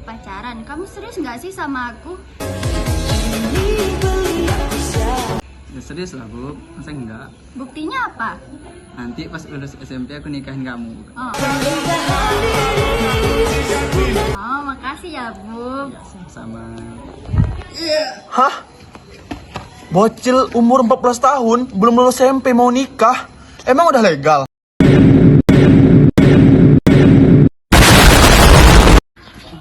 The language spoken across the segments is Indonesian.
pacaran. Kamu serius nggak sih sama aku? Ya serius lah Bu, masa enggak? Buktinya apa? Nanti pas lulus SMP aku nikahin kamu. Oh. Oh, makasih ya, Bu. Sama. Hah? Bocil umur 14 tahun, belum lulus SMP mau nikah? Emang udah legal?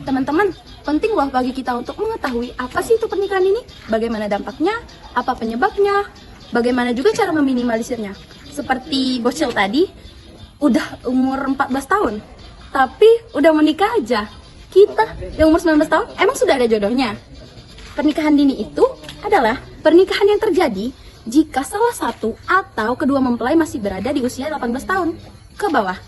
Teman-teman, penting loh bagi kita untuk mengetahui apa sih itu pernikahan ini, bagaimana dampaknya, apa penyebabnya, bagaimana juga cara meminimalisirnya. Seperti bocil tadi, udah umur 14 tahun, tapi udah menikah aja. Kita yang umur 19 tahun, emang sudah ada jodohnya? Pernikahan dini itu adalah pernikahan yang terjadi jika salah satu atau kedua mempelai masih berada di usia 18 tahun ke bawah.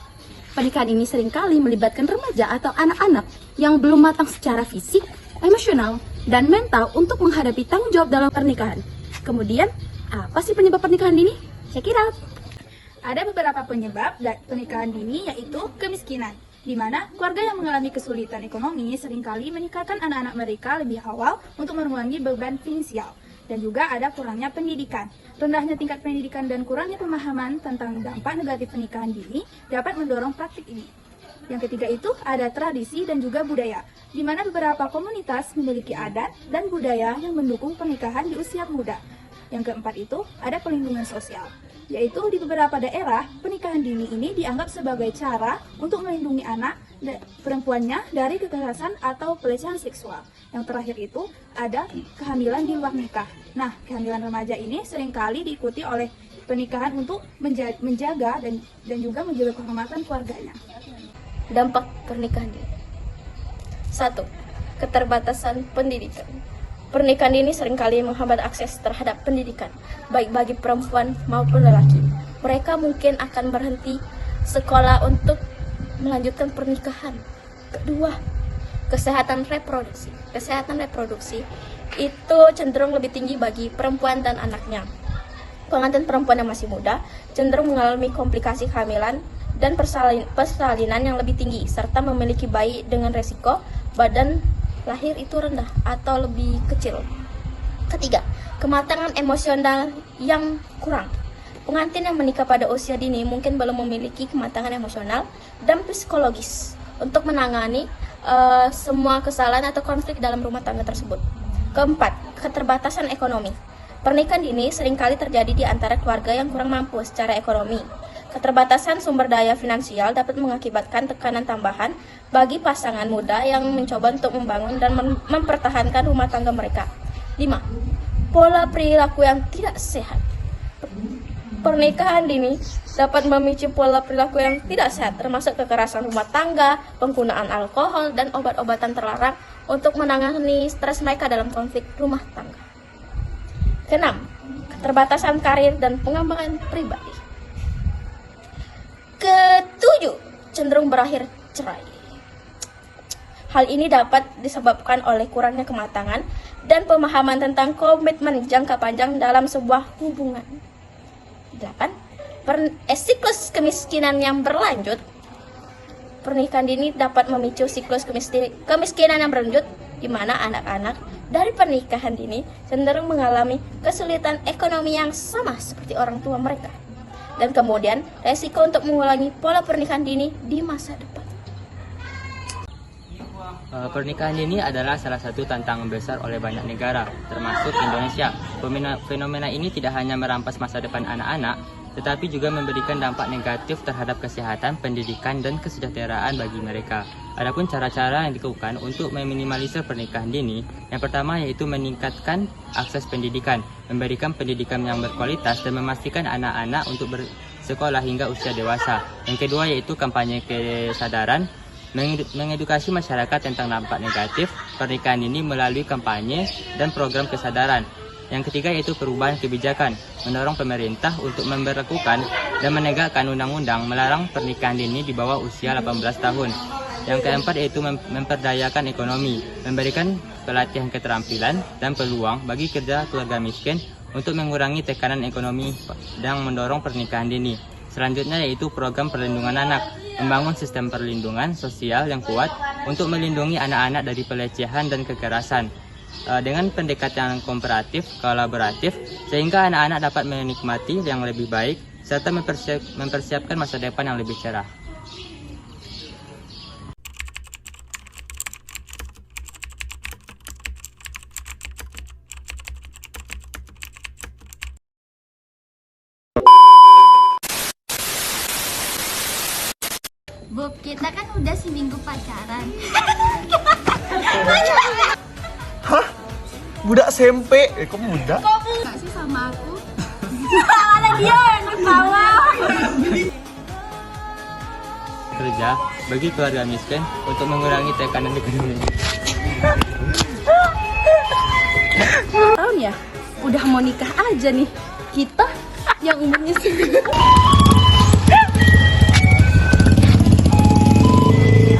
Pernikahan ini seringkali melibatkan remaja atau anak-anak yang belum matang secara fisik, emosional, dan mental untuk menghadapi tanggung jawab dalam pernikahan. Kemudian, apa sih penyebab pernikahan dini? Check it out. Ada beberapa penyebab dari pernikahan dini, yaitu kemiskinan, di mana keluarga yang mengalami kesulitan ekonomi seringkali menikahkan anak-anak mereka lebih awal untuk mengurangi beban finansial. Dan juga ada kurangnya pendidikan. Rendahnya tingkat pendidikan dan kurangnya pemahaman tentang dampak negatif pernikahan dini dapat mendorong praktik ini. Yang ketiga itu ada tradisi dan juga budaya, di mana beberapa komunitas memiliki adat dan budaya yang mendukung pernikahan di usia muda. Yang keempat itu ada perlindungan sosial, yaitu di beberapa daerah pernikahan dini ini dianggap sebagai cara untuk melindungi anak perempuannya dari kekerasan atau pelecehan seksual. Yang terakhir itu ada kehamilan di luar nikah. Nah, kehamilan remaja ini seringkali diikuti oleh pernikahan untuk menjaga dan juga menjaga kehormatan keluarganya. Dampak pernikahan dini. 1. Keterbatasan pendidikan. Pernikahan dini seringkali menghambat akses terhadap pendidikan, baik bagi perempuan maupun lelaki. Mereka mungkin akan berhenti sekolah untuk melanjutkan pernikahan. Kedua, kesehatan reproduksi. Kesehatan reproduksi itu cenderung lebih tinggi bagi perempuan dan anaknya. Pengantin perempuan yang masih muda cenderung mengalami komplikasi kehamilan dan persalinan yang lebih tinggi, serta memiliki bayi dengan resiko badan lahir itu rendah atau lebih kecil. Ketiga, kematangan emosional yang kurang. Pengantin yang menikah pada usia dini mungkin belum memiliki kematangan emosional dan psikologis untuk menangani semua kesalahan atau konflik dalam rumah tangga tersebut. Keempat, keterbatasan ekonomi. Pernikahan dini seringkali terjadi di antara keluarga yang kurang mampu secara ekonomi. Keterbatasan sumber daya finansial dapat mengakibatkan tekanan tambahan bagi pasangan muda yang mencoba untuk membangun dan mempertahankan rumah tangga mereka. 5. Pola perilaku yang tidak sehat. Pernikahan dini dapat memicu pola perilaku yang tidak sehat, termasuk kekerasan rumah tangga, penggunaan alkohol, dan obat-obatan terlarang untuk menangani stres mereka dalam konflik rumah tangga. 6. Keterbatasan karir dan pengembangan pribadi. Ketujuh, cenderung berakhir cerai. Hal ini dapat disebabkan oleh kurangnya kematangan dan pemahaman tentang komitmen jangka panjang dalam sebuah hubungan. 8. Siklus kemiskinan yang berlanjut. Pernikahan dini dapat memicu siklus kemiskinan yang berlanjut, di mana anak-anak dari pernikahan dini cenderung mengalami kesulitan ekonomi yang sama seperti orang tua mereka. Dan kemudian resiko untuk mengulangi pola pernikahan dini di masa depan. Pernikahan dini adalah salah satu tantangan besar oleh banyak negara, termasuk Indonesia. Fenomena ini tidak hanya merampas masa depan anak-anak, tetapi juga memberikan dampak negatif terhadap kesehatan, pendidikan, dan kesejahteraan bagi mereka. Adapun cara-cara yang dilakukan untuk meminimalisir pernikahan dini, yang pertama yaitu meningkatkan akses pendidikan, memberikan pendidikan yang berkualitas, dan memastikan anak-anak untuk bersekolah hingga usia dewasa. Yang kedua yaitu kampanye kesadaran, mengedukasi masyarakat tentang dampak negatif pernikahan dini melalui kampanye dan program kesadaran. Yang ketiga yaitu perubahan kebijakan, mendorong pemerintah untuk memberlakukan dan menegakkan undang-undang melarang pernikahan dini di bawah usia 18 tahun. Yang keempat yaitu memperdayakan ekonomi, memberikan pelatihan keterampilan dan peluang bagi kerja keluarga miskin untuk mengurangi tekanan ekonomi dan mendorong pernikahan dini. Selanjutnya yaitu program perlindungan anak, membangun sistem perlindungan sosial yang kuat untuk melindungi anak-anak dari pelecehan dan kekerasan. Dengan pendekatan yang kooperatif, kolaboratif, sehingga anak-anak dapat menikmati yang lebih baik serta mempersiapkan masa depan yang lebih cerah. Bob, kita kan udah seminggu pacaran. Hah? Budak SMP? Kok muda? Gak sih sama aku? Mana dia yang ketawa? Kerja bagi keluarga miskin untuk mengurangi tekanan ekonomi. Tahun ya, udah mau nikah aja nih. Kita yang umurnya segini.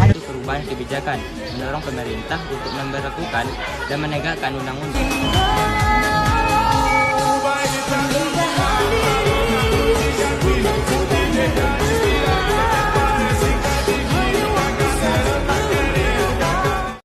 Ada perubahan kebijakan mendorong pemerintah untuk memberlakukan dan menegakkan undang-undang.